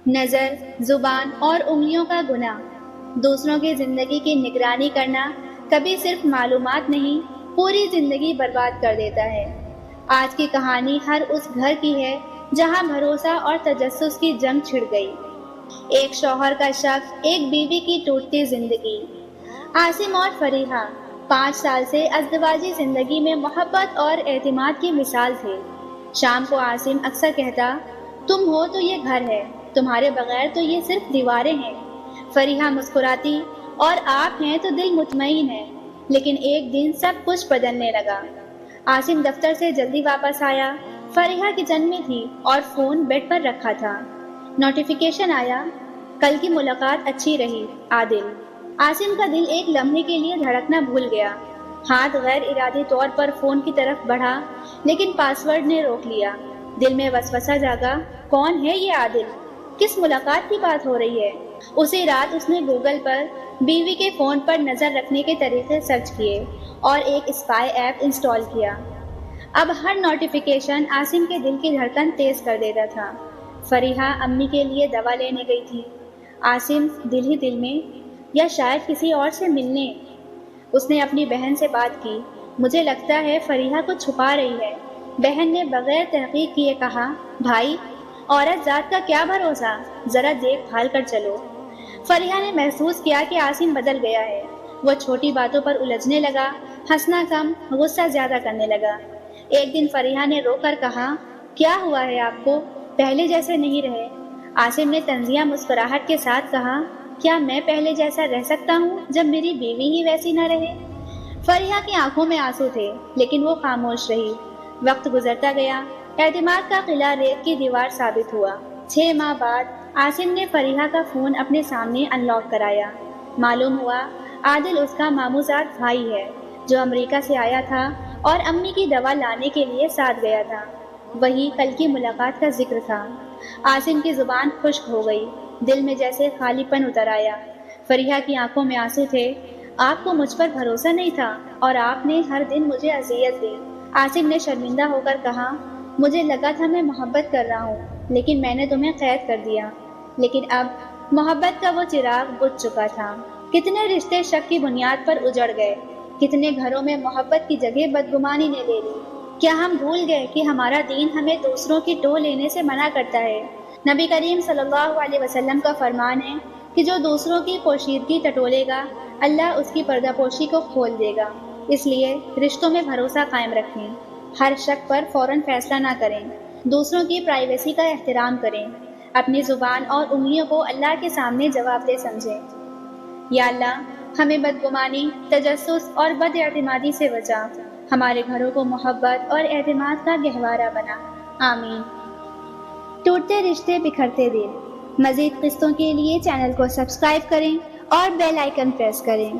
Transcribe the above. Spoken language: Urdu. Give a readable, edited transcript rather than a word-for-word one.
نظر، زبان اور انگلیوں کا گناہ۔ دوسروں کی زندگی کی نگرانی کرنا کبھی صرف معلومات نہیں، پوری زندگی برباد کر دیتا ہے۔ آج کی کہانی ہر اس گھر کی ہے جہاں بھروسہ اور تجسس کی جنگ چھڑ گئی۔ ایک شوہر کا شک، ایک بیوی کی ٹوٹتی زندگی۔ عاصم اور فریحہ 5 سال سے ازدواجی زندگی میں محبت اور اعتماد کی مثال تھے۔ شام کو عاصم اکثر کہتا، تم ہو تو یہ گھر ہے، تمہارے بغیر تو یہ صرف دیواریں ہیں۔ فریحہ مسکراتی، اور آپ ہیں تو دل مطمئن ہے۔ لیکن ایک دن سب کچھ بدلنے لگا۔ عاصم دفتر سے جلدی واپس آیا، فریحہ کچن میں تھی اور فون بیڈ پر رکھا تھا۔ نوٹیفیکیشن آیا، کل کی ملاقات اچھی رہی، عادل۔ عاصم کا دل ایک لمحے کے لیے دھڑکنا بھول گیا۔ ہاتھ غیر ارادی طور پر فون کی طرف بڑھا، لیکن پاس ورڈ نے روک لیا۔ دل میں وسوسہ جاگا، کون ہے یہ عادل؟ کس ملاقات کی بات ہو رہی ہے؟ اسی رات اس نے گوگل پر بیوی کے فون پر نظر رکھنے کے طریقے سرچ کیے اور ایک اسپائی ایپ انسٹال کیا۔ اب ہر نوٹیفیکیشن عاصم کے دل کی دھڑکن تیز کر دیتا تھا۔ فریحہ امی کے لیے دوا لینے گئی تھی، عاصم دل ہی دل میں، یا شاید کسی اور سے ملنے۔ اس نے اپنی بہن سے بات کی، مجھے لگتا ہے فریحہ کچھ چھپا رہی ہے۔ بہن نے بغیر تحقیق کیے کہا، بھائی، عورت ذات کا کیا بھروسہ، ذرا دیکھ بھال کر چلو۔ فریحہ نے محسوس کیا کہ عاصم بدل گیا ہے۔ وہ چھوٹی باتوں پر الجھنے لگا، ہنسنا کم، غصہ زیادہ کرنے لگا۔ ایک دن فریحہ نے رو کر کہا، کیا ہوا ہے آپ کو؟ پہلے جیسے نہیں رہے۔ عاصم نے طنزیہ مسکراہٹ کے ساتھ کہا، کیا میں پہلے جیسا رہ سکتا ہوں جب میری بیوی ہی ویسی نہ رہے؟ فریحہ کی آنکھوں میں آنسو تھے، لیکن وہ خاموش رہی۔ وقت گزرتا گیا، اعتماد کا قلعہ ریت کی دیوار ثابت ہوا۔ 6 ماہ بعد عاصم نے فریحہ کا فون اپنے سامنے ان لاک کرایا۔ معلوم ہوا عادل اس کا ماموزاد بھائی ہے، جو امریکہ سے آیا تھا اور امی کی دوا لانے کے لیے ساتھ گیا تھا۔ وہی کل کی ملاقات کا ذکر تھا۔ عاصم کی زبان خشک ہو گئی، دل میں جیسے خالی پن اتر آیا۔ فریحہ کی آنکھوں میں آنسو تھے، آپ کو مجھ پر بھروسہ نہیں تھا اور آپ نے ہر دن مجھے اذیت دی۔ عاصم نے شرمندہ ہو کر کہا، مجھے لگا تھا میں محبت کر رہا ہوں، لیکن میں نے تمہیں قید کر دیا۔ لیکن اب محبت کا وہ چراغ بجھ چکا تھا۔ کتنے رشتے شک کی بنیاد پر اجڑ گئے، کتنے گھروں میں محبت کی جگہ بدگمانی نے لے لی۔ کیا ہم بھول گئے کہ ہمارا دین ہمیں دوسروں کی ٹو لینے سے منع کرتا ہے؟ نبی کریم صلی اللہ علیہ وسلم کا فرمان ہے کہ جو دوسروں کی پوشیدگی ٹٹولے گا، اللہ اس کی پردہ پوشی کو کھول دے گا۔ اس لیے رشتوں میں بھروسہ قائم رکھیں، ہر شک پر فوراً فیصلہ نہ کریں، دوسروں کی پرائیویسی کا احترام کریں، اپنی زبان اور انگلیوں کو اللہ کے سامنے جواب دہ سمجھیں۔ یا اللہ، ہمیں بدگمانی، تجسس اور بد اعتمادی سے بچا، ہمارے گھروں کو محبت اور اعتماد کا گہوارہ بنا، آمین۔ ٹوٹتے رشتے، بکھرتے دل۔ مزید قصوں کے لیے چینل کو سبسکرائب کریں اور بیل آئیکن پریس کریں۔